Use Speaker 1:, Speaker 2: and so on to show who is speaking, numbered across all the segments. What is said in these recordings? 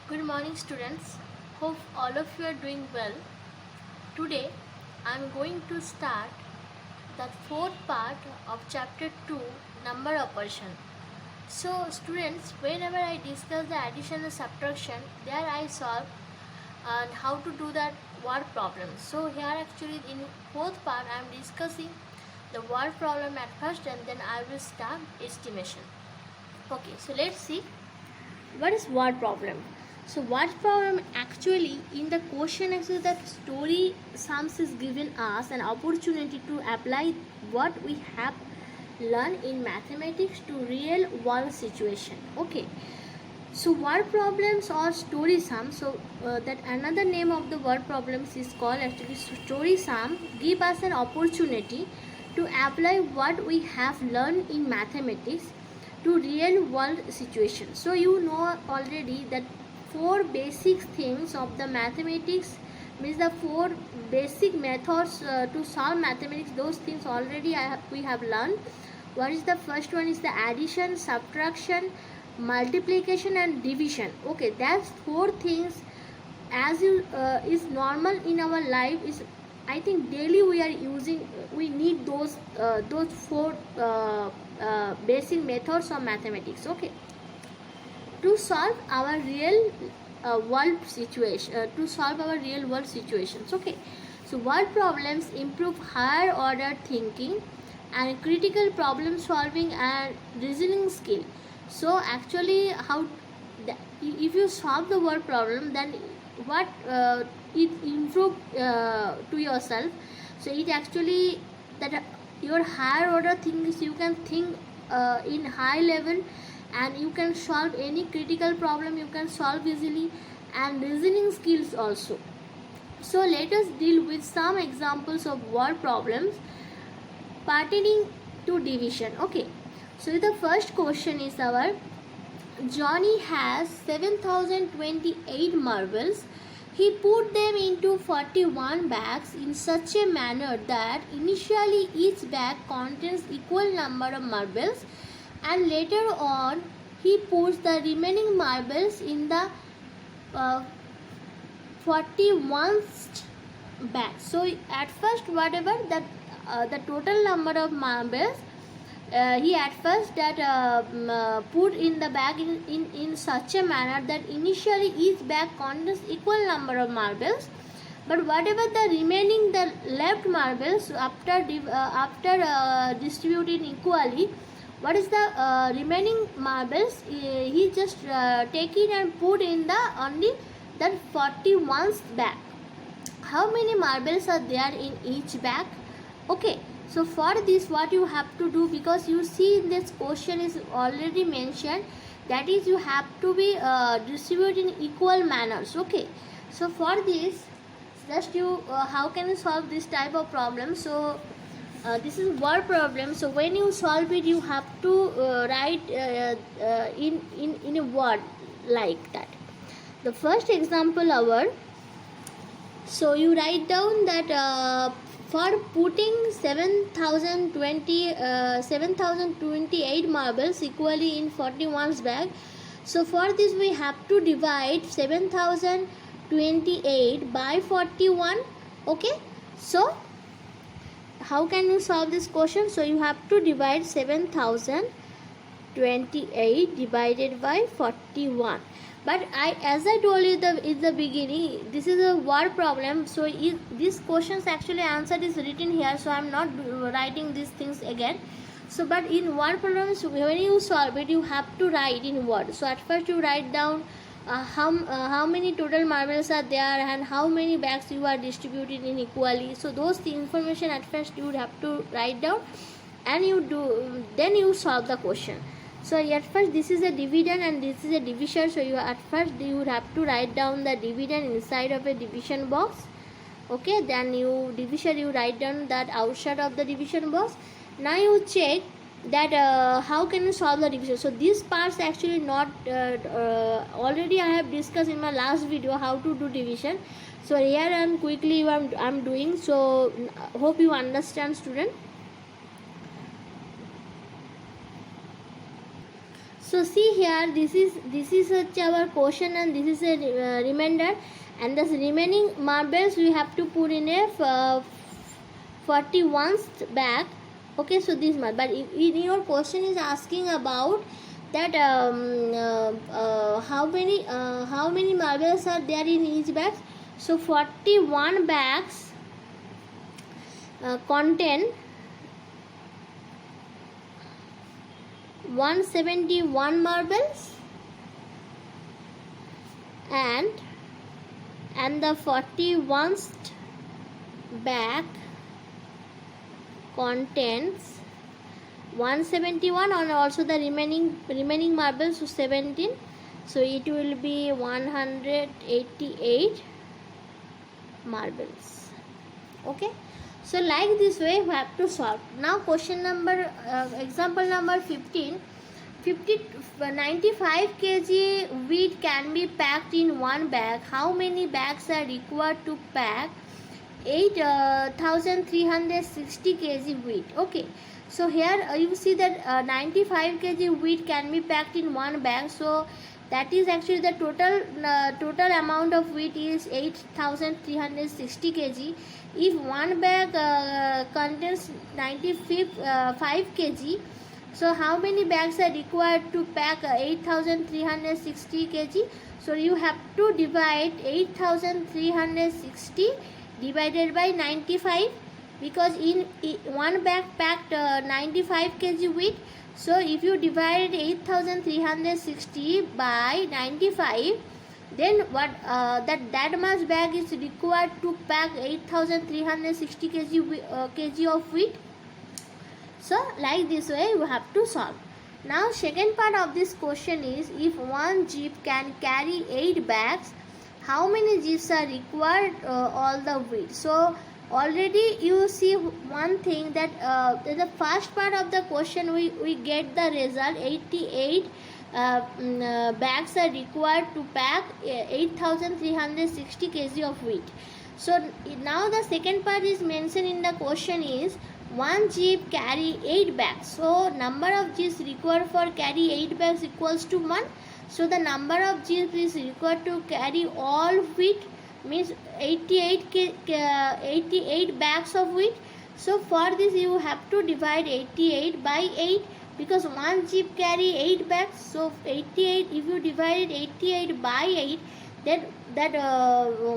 Speaker 1: Good morning, students. Hope all of you are doing well. Today, I am going to start the fourth part of chapter 2, number operation. So, students, whenever I discuss the addition and subtraction, there I solve and how to do that word problem. So, here actually in fourth part, I am discussing the word problem at first, and then I will start estimation. Okay, so let's see what is word problem. So word problem actually in the question actually that story sums is given us an opportunity to apply what we have learned in mathematics to real world situation. Okay, so word problems or story sum, so that another name of the word problems is called actually story sum, give us an opportunity to apply what we have learned in mathematics to real world situation. So you know already that four basic things of the mathematics means the four basic methods to solve mathematics. Those things already we have learned. What is the first one is the addition, subtraction, multiplication and division. Okay, that's four things as is normal in our life. Is I think daily we are using, we need those four basic methods of mathematics. Okay, to solve our real world situation, to solve our real world situations. Okay, so word problems improve higher order thinking and critical problem solving and reasoning skill. So actually how if you solve the word problem, then what it improve to yourself. So it actually that your higher order things, you can think in high level, and you can solve any critical problem, you can solve easily, and reasoning skills also. So let us deal with some examples of word problems pertaining to division. Okay, so the first question is our Johnny has 7028 marbles. He put them into 41 bags in such a manner that initially each bag contains equal number of marbles, and later on he puts the remaining marbles in the 41st bag. So at first whatever that the total number of marbles, he at first that put in the bag in such a manner that initially each bag contains equal number of marbles, but whatever the remaining the left marbles after distributing equally, what is the remaining marbles, he just take it and put in the only that 41st bag. How many marbles are there in each bag? Okay, so for this what you have to do, because you see in this question is already mentioned, that is you have to be distribute in equal manners. Okay, so for this just you how can you solve this type of problem? So this is word problem. So when you solve it, you have to write in a word like that. The first example our, so you write down that for putting 7028 marbles equally in 41's bag. So for this we have to divide 7028 by 41. Okay, so how can you solve this question? So you have to divide 7028 divided by 41. But as I told you in the beginning, this is a word problem. So this question's actually answer is written here. So I am not writing these things again. So but in word problems, when you solve it, you have to write in words. So at first you write down how many total marbles are there and how many bags you are distributed in equally. So those information at first you would have to write down, and then you solve the question. So at first this is a dividend and this is a division. So at first you would have to write down the dividend inside of a division box. Okay, then division you write down that outside of the division box. Now you check that how can you solve the division. So these parts actually not already I have discussed in my last video how to do division. So here and quickly I'm doing. So hope you understand, student. So see here, this is our question and this is a remainder, and the remaining marbles we have to put in a 41st bag. Okay, so this much. But in your question is asking about that how many marbles are there in each bag. So 41 bags contain 171 marbles, and the 41st bag contains 171 and also the remaining marbles, so 17, so it will be 188 marbles. Okay, so like this way we have to solve. Now question number example number 15. 95 kg wheat can be packed in one bag. How many bags are required to pack 8,360 kg wheat? Okay, so here you see that 95 kg wheat can be packed in one bag, so that is actually the total amount of wheat is 8,360 kg. If one bag contains 95 kg, so how many bags are required to pack 8,360 kg? So you have to divide 8,360 divided by 95, because in one bag packed 95 kg wheat. So if you divide 8,360 by 95, then what that much bag is required to pack 8,360 kg of wheat. So like this way you have to solve. Now second part of this question is, if one jeep can carry 8 bags, how many jeeps are required all the wheat? So already you see one thing, that the first part of the question we get the result 88 bags are required to pack 8,360 kg of wheat. So now the second part is mentioned in the question is, one jeep carry 8 bags. So number of jeeps required for carry 8 bags equals to 1. So the number of jeeps is required to carry all wheat, means 88 bags of wheat. So for this you have to divide 88 by 8, because one jeep carry 8 bags. So 88, if you divide 88 by 8, then that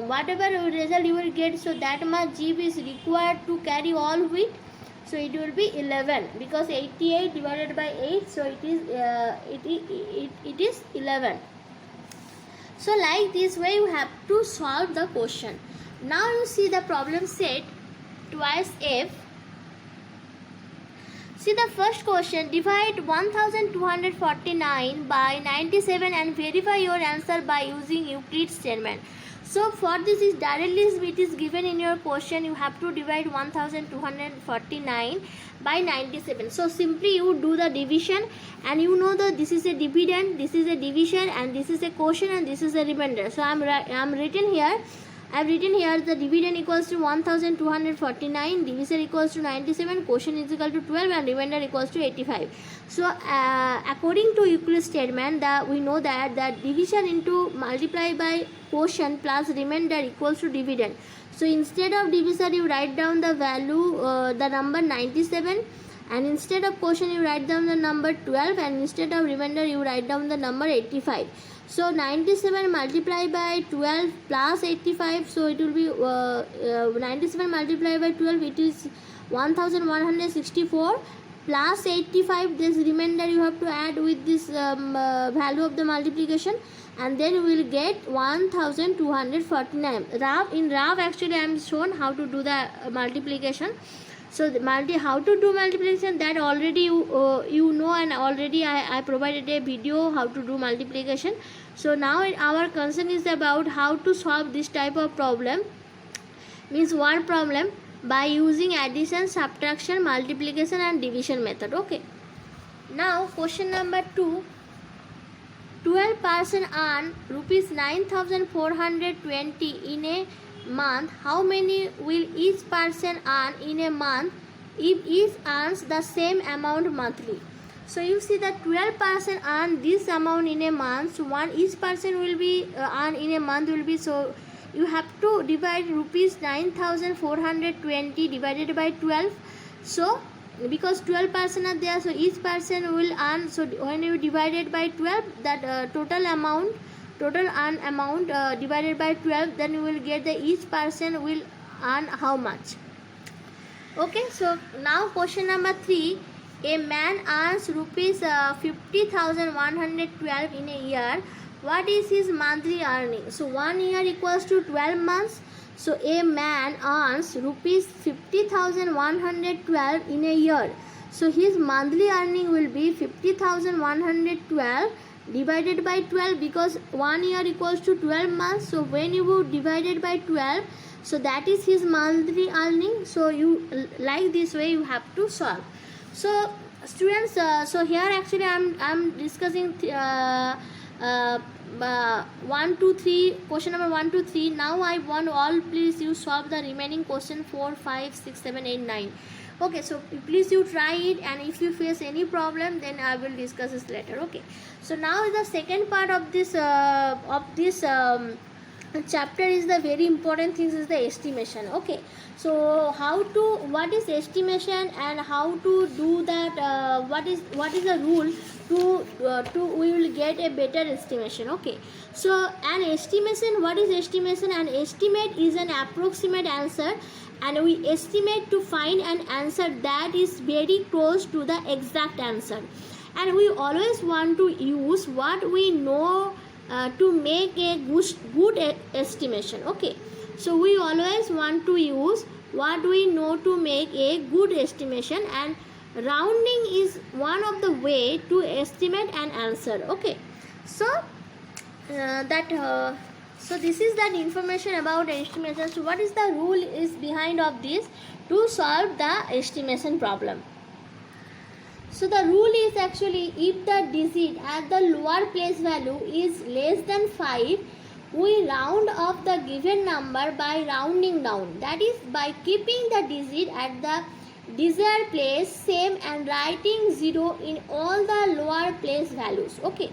Speaker 1: whatever result you will get, so that much jeep is required to carry all wheat. So it will be 11, because 88 divided by 8, so it is 11. So like this way you have to solve the question. Now you see the problem set twice F. See the first question, divide 1249 by 97 and verify your answer by using Euclid's statement. So for this is directly it is given in your question, you have to divide 1249 by 97. So simply you do the division, and you know that this is a dividend, this is a division, and this is a quotient, and this is a remainder. So I have written here the dividend equals to 1249, divisor equals to 97, quotient is equal to 12, and remainder equals to 85. So according to Euclid's statement, we know that division into multiply by quotient plus remainder equals to dividend. So instead of divisor you write down the value, the number 97, and instead of quotient you write down the number 12, and instead of remainder you write down the number 85. So 97 multiplied by 12 plus 85, so it will be 97 multiplied by 12, it is 1164, plus 85, this remainder you have to add with this value of the multiplication, and then we will get 1249. In rough actually I am shown how to do the multiplication. So how to do multiplication, that already you know, and already I provided a video how to do multiplication. So now our concern is about how to solve this type of problem, means one problem by using addition, subtraction, multiplication and division method. Okay, now question number 2. 12 person earn rupees 9,420 in a month. How many will each person earn in a month if each earns the same amount monthly? So you see that 12 person earn this amount in a month. So each person will be earn in a month will be, so you have to divide rupees 9,420 divided by 12. So because 12 person are there, so each person will earn, so when you divide it by 12, that total earn amount divided by 12, then you will get the each person will earn how much. Okay, so now question number 3. A man earns rupees 50,112 in a year. What is his monthly earning? So 1 year equals to 12 months. So a man earns rupees 50,112 in a year. So his monthly earning will be 50,112 divided by 12, because 1 year equals to 12 months. So when you divide it by 12, so that is his monthly earning. So you, like this way you have to solve. So students, so here actually I'm discussing 1 2 3, question number 1 2 3. Now I want all, please you solve the remaining question 4 5 6 7 8 9. Okay, so please you try it, and if you face any problem, then I will discuss this later. Okay, so now the second part of this chapter is the very important things is the estimation. Okay, so what is estimation and how to do that, what is the rule to we will get a better estimation. Okay, so an estimation, what is estimation? An estimate is an approximate answer, and we estimate to find an answer that is very close to the exact answer, and we always want to use what we know to make a good estimation. Okay, so we always want to use what we know to make a good estimation, and rounding is one of the way to estimate an answer. Okay, so so this is that information about estimation. So what is the rule is behind of this to solve the estimation problem? So the rule is actually, if the digit at the lower place value is less than 5, we round off the given number by rounding down. That is by keeping the digit at the desired place same and writing 0 in all the lower place values. Okay,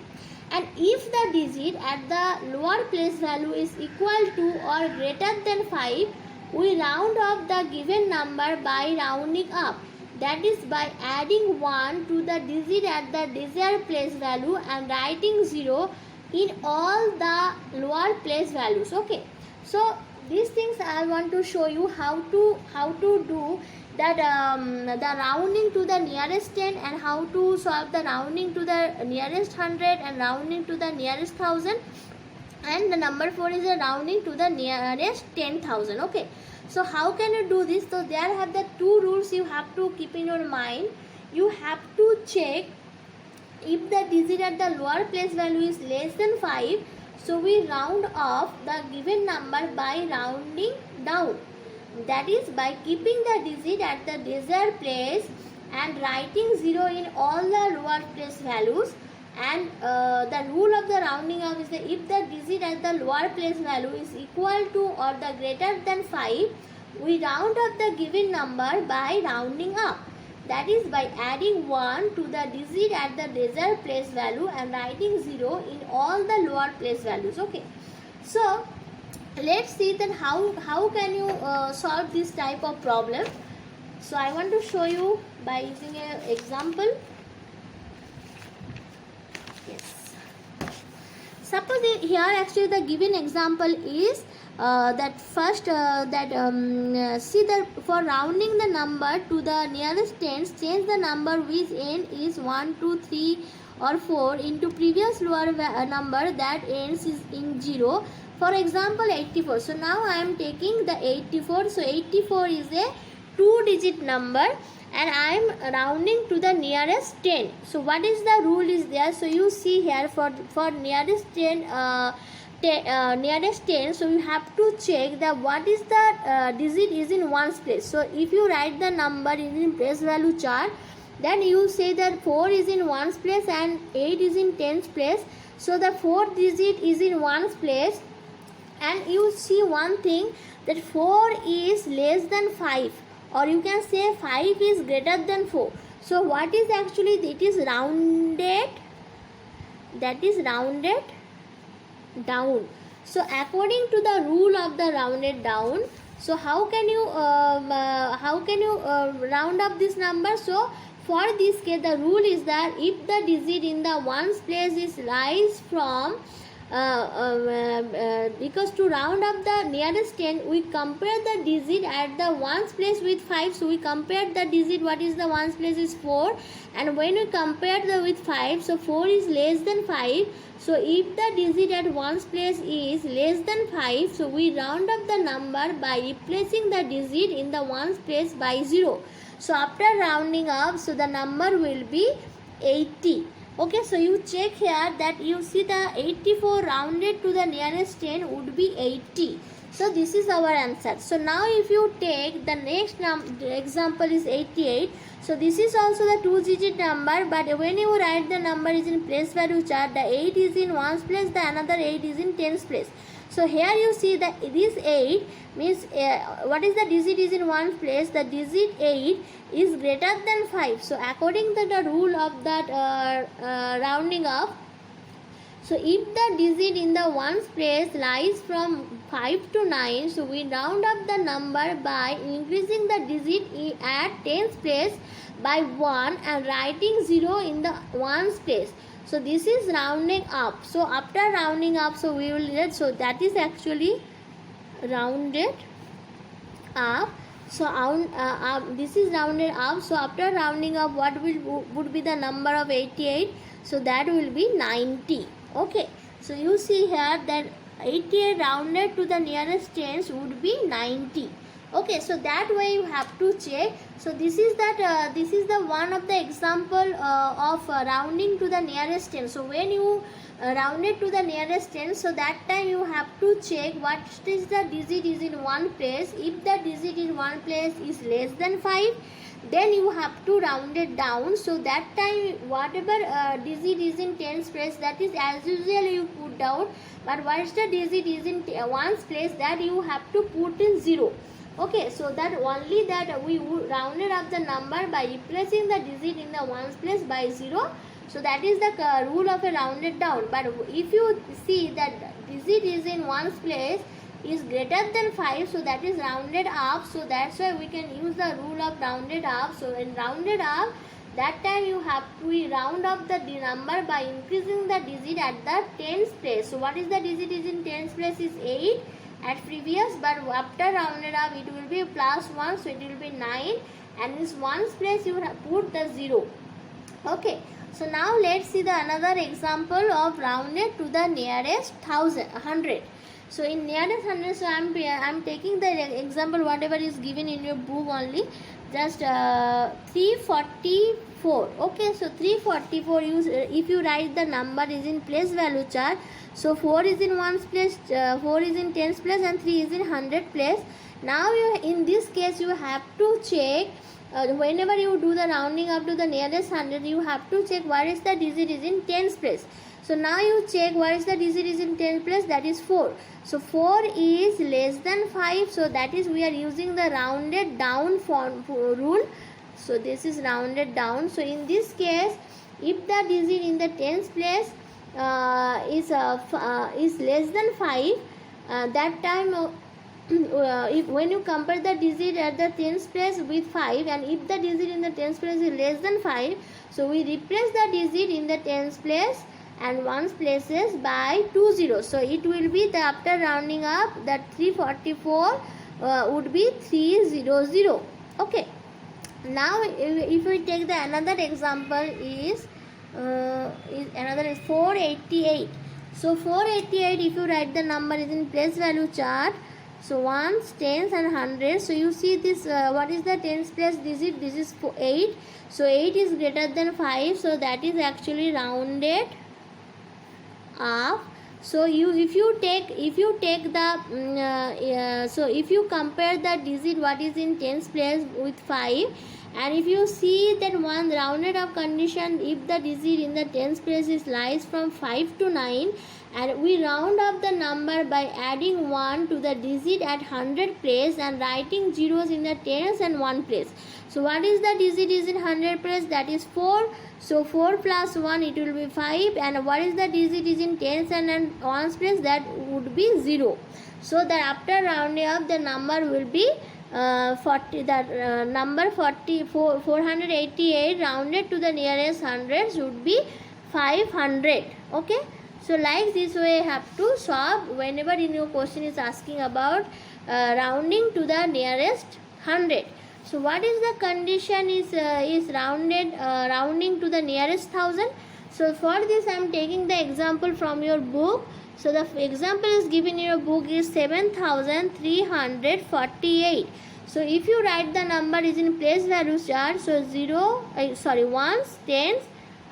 Speaker 1: and if the digit at the lower place value is equal to or greater than 5, we round off the given number by rounding up. That is by adding 1 to the digit at the desired place value and writing 0 in all the lower place values. Okay, so these things I want to show you how to do that, the rounding to the nearest 10, and how to solve the rounding to the nearest 100 and rounding to the nearest 1000, and the number 4 is a rounding to the nearest 10,000. Okay, so how can you do this? So there have the two rules you have to keep in your mind. You have to check if the digit at the lower place value is less than 5, so we round off the given number by rounding down. That is by keeping the digit at the desired place and writing 0 in all the lower place values. And the rule of the rounding off is that if the digit at the lower place value is equal to or the greater than 5, we round up the given number by rounding up. That is by adding 1 to the digit at the desired place value and writing 0 in all the lower place values. Okay, so let's see that how can you solve this type of problem. So I want to show you by using an example. Suppose here actually the given example is that first see that for rounding the number to the nearest tens, change the number which end is 1 2 3 or 4 into previous lower number that ends is in 0. For example 84. So now I am taking the 84. So 84 is a 2-digit number, and I am rounding to the nearest 10. So what is the rule is there? So you see here for nearest 10, nearest 10, so you have to check that what is the digit is in ones place. So if you write the number in place value chart, then you say that 4 is in ones place and 8 is in tens place. So the 4th digit is in ones place, and you see one thing that 4 is less than 5, or you can say 5 is greater than 4. So what is actually, it is rounded, that is rounded down. So according to the rule of the rounded down, so how can you round up this number? So for this case, the rule is that if the digit in the ones place is rise from because to round up the nearest 10, we compare the digit at the ones place with 5. So we compare the digit, what is the ones place is 4, and when we compare the with 5, so 4 is less than 5. So if the digit at ones place is less than 5, so we round up the number by replacing the digit in the ones place by 0. So after rounding up, so the number will be 80. Okay, so you check here that you see the 84 rounded to the nearest 10 would be 80. So this is our answer. So now if you take the next example is 88. So this is also the 2-digit number, but when you write the number is in place value chart, the 8 is in ones place, the another 8 is in tens place. So here you see that this 8 means what is the digit is in one place, the digit 8 is greater than 5. So according to the rule of that rounding up, so if the digit in the ones place lies from 5 to 9, so we round up the number by increasing the digit at tens place by 1 and writing 0 in the ones place. So this is rounding up. So after rounding up, so we will get, so that is actually rounded up. So this is rounded up. So after rounding up, what would be the number of 88? So that will be 90. Okay, so you see here that 88 rounded to the nearest tens would be 90. Okay, so that way you have to check. So this is that this is the one of the example of rounding to the nearest 10. So when you round it to the nearest 10, so that time you have to check what is the digit is in one place. If the digit in one place is less than 5, then you have to round it down. So that time whatever digit is in tens place, that is as usual you put down, but once the digit is in ones place, that you have to put in 0. Okay, so that only that we rounded up the number by replacing the digit in the ones place by 0. So that is the rule of a rounded down. But if you see that digit is in ones place is greater than 5, so that is rounded up. So that's why we can use the rule of rounded up. So in rounded up, that time you have to round up the number by increasing the digit at the tens place. So what is the digit is in tens place is 8 at previous, but after rounded up it will be plus 1, so it will be 9, and in this ones place you have put the 0. Okay, so now let's see the another example of rounded to the nearest 100. So in nearest 100, so I'm taking the example whatever is given in your book only, just 344. Okay, so 344, if you write the number is in place value chart, so 4 is in ones place, 4 is in tens place, and 3 is in 100 place. Now you, in this case you have to check whenever you do the rounding up to the nearest 100, you have to check what is the digit is in tens place. So now you check what is the digit is in tens place, that is 4. So 4 is less than 5, so that is we are using the rounded down rule. So this is rounded down. So in this case, if the digit in the tens place is less than 5, that time if when you compare the digit at the tens place with 5, and if the digit in the tens place is less than 5, so we replace the digit in the tens place and ones places by 2 zeros. So it will be the, after rounding up, that 344 would be 300. Okay, now if we take the another example is another is 488. So 488, if you write the number is in place value chart, so ones, tens and hundreds. So you see this what is the tens place digit? This is 8. So 8 is greater than 5, so that is actually rounded up. So if you take the so if you compare the digit what is in tens place with 5, and if you see that one rounded up condition, if the digit in the tens place is lies from 5 to 9, and we round up the number by adding 1 to the digit at 100 place and writing zeros in the tens and 1 place. So what is the digit is in 100 place? That is 4. So 4 plus 1 it will be 5, and what is the digit is in tens and 1's place? That would be 0. So that after rounding up the number will be 40. The number 488 rounded to the nearest hundreds would be 500. Okay. So like this way you have to solve whenever in your question is asking about rounding to the nearest 100. So what is the condition is rounding to the nearest 1000? So for this I am taking the example from your book. So the example is given in your book is 7348. So if you write the number is in place value chart, so ones, tens,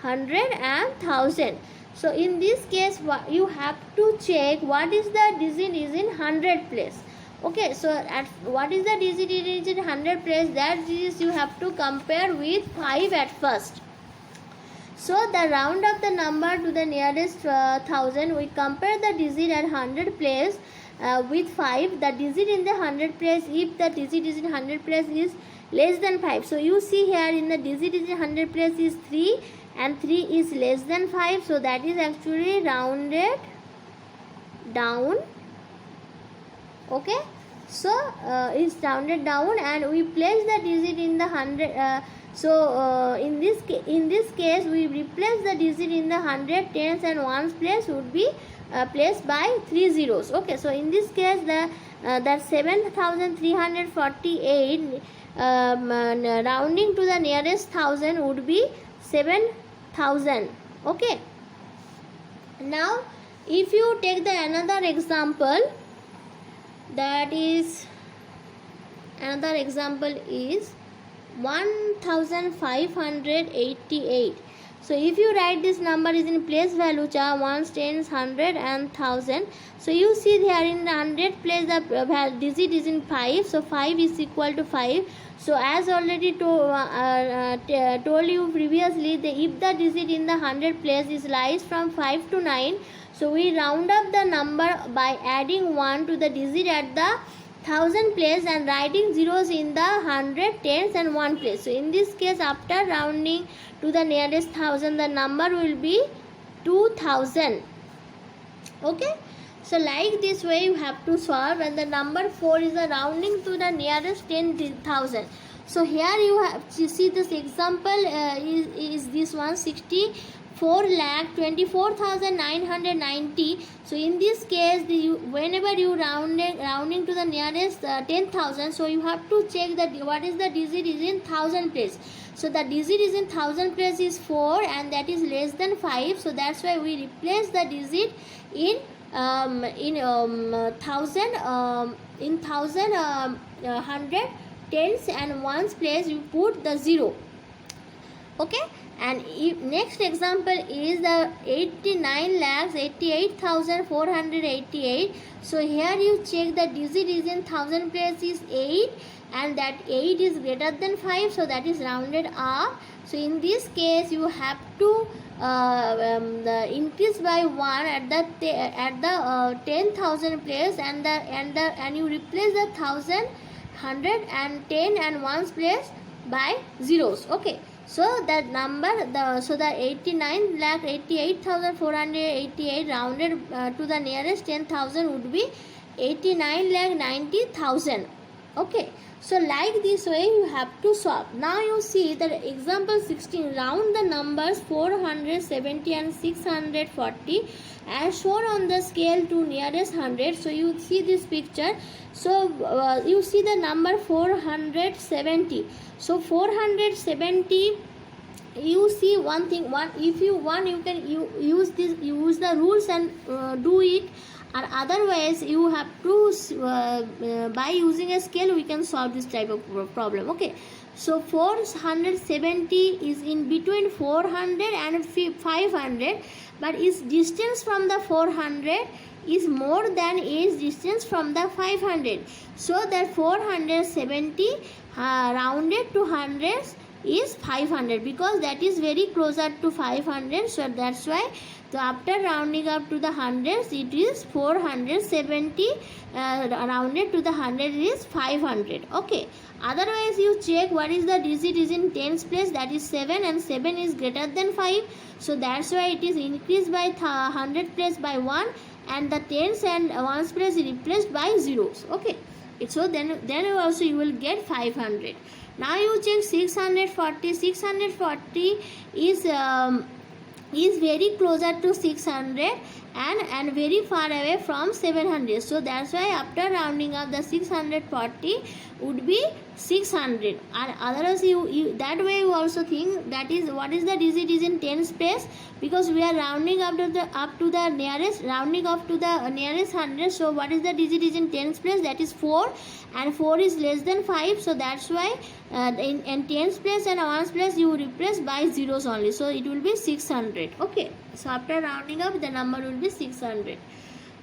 Speaker 1: 100 and 1000. So in this case you have to check what is the digit is in 100 place. Okay, so at what is the digit is in 100 place? That is you have to compare with 5 at first. So the round of the number to the nearest 1000, we compare the digit at 100 place with 5. The digit in the 100 place, if the digit is in 100 place is less than 5. So you see here in the digit is in 100 place is 3 and 3 is less than 5. So that is actually rounded down. Okay. So it's rounded down and we place the digit in the 100. In this case we replace the digit in the 100, tens and ones place would be placed by 3 zeros. Okay, so in this case the that 7348 rounding to the nearest 1000 would be 7000. Okay. Now if you take the another example, that is another example is 1588. So if you write this number is in place value chart, ones, tens, 100 and 1000. So you see here in the 100 place the digit is in 5. So 5 is equal to 5. So as already told you previously, if the digit in the 100 place is lies from 5 to 9, so we round up the number by adding 1 to the digit at the 1000 place and writing zeros in the 100, tens and 1 place. So in this case after rounding to the nearest 1000, the number will be 2000. Okay. So like this way you have to solve, and the number 4 is the rounding to the nearest 10,000. So here you see this example is this one 64,24,990. So in this case whenever you rounding to the nearest 10,000, so you have to check that what is the digit is in 1000 place. So the digit is in 1000 place is 4 and that is less than 5. So that's why we replace the digit in 1000 100, tens and ones place you put the 0. Okay. And next example is the 89,88,488. So here you check the digit is in 1000 place is 8 and that 8 is greater than 5, so that is rounded up. So in this case you have to increase by 1 at the 10,000 place and you replace the 1000, 100 and 10 and 1's place by zeros. Okay. So that number the 89,88,488 rounded to the nearest 10,000 would be 89,90,000. Okay. So like this way you have to solve. Now you see that example 16, round the numbers 470 and 640 as shown on the scale to nearest 100. So you see this picture. So you see the number 470. So 470, you see one thing, if you want you can use the rules and do it, or otherwise you have to by using a scale we can solve this type of problem. Okay. So 470 is in between 400 and 500, but its distance from the 400 is more than its distance from the 500. So that 470 rounded to hundreds is 500 because that is very closer to 500. So that's why So after rounding up to the hundreds, it is 470. Rounded to the hundred is 500. Okay. Otherwise, you check what is the digit is in tens place, that is 7, and 7 is greater than 5. So that's why it is increased by 100 place by 1, and the tens and ones place is replaced by zeros. Okay. So then also you will get 500. Now you check 640. 640 is very closer to 600 and very far away from 700. So that's why after rounding up, the 640 would be 600. And otherwise you that way you also think that is what is the digit is in tens place, because we are rounding up to the nearest, rounding up to the nearest hundred. So what is the digit is in tens place, that is 4, and 4 is less than 5. So that's why in tens place and ones place you replace by zeros only. So it will be 600. Okay. So after rounding up, the number will be 600.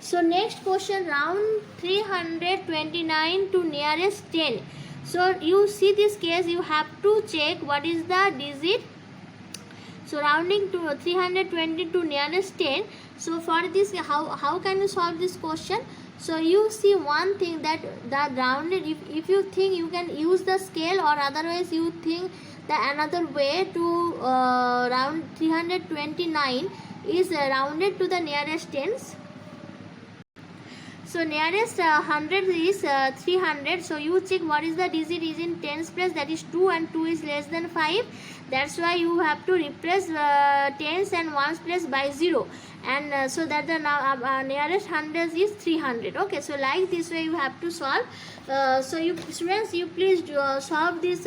Speaker 1: So next question, round 329 to nearest 10. So you see this case, you have to check what is the digit. So rounding to 320 to nearest 10. So for this, how can you solve this question? So you see one thing, that the rounded, if you think you can use the scale, or otherwise you think the another way to round 329 is rounded to the nearest tens. So nearest 100 is 300. So you check what is the digit is in tens place, that is 2, and 2 is less than 5. That's why you have to replace tens and ones place by 0, and so that the nearest hundreds is 300. Okay, so like this way you have to solve. So you students, you please solve this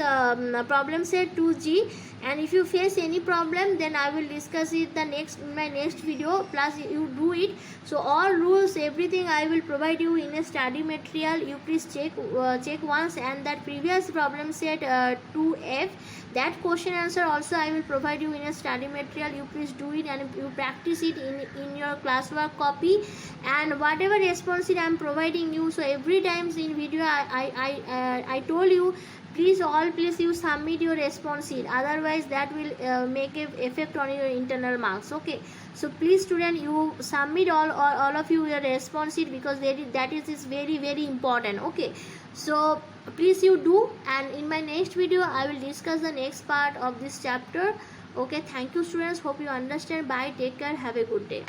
Speaker 1: problem set 2G, and if you face any problem, then I will discuss it my next video, plus you do it. So all rules, everything I will provide you in a study material. You please check once, and that previous problem set 2F, that question answer also I will provide you in a study material. You please do it, and you practice it in your classwork copy, and whatever response I am providing you. So every time in video I told you, please you submit your response sheet, otherwise that will make a effect on your internal marks. Okay, so please student, you submit all of you your response sheet, because that is very very important. Okay, so please you do, and in my next video I will discuss the next part of this chapter. Okay, thank you students, hope you understand. Bye, take care, have a good day.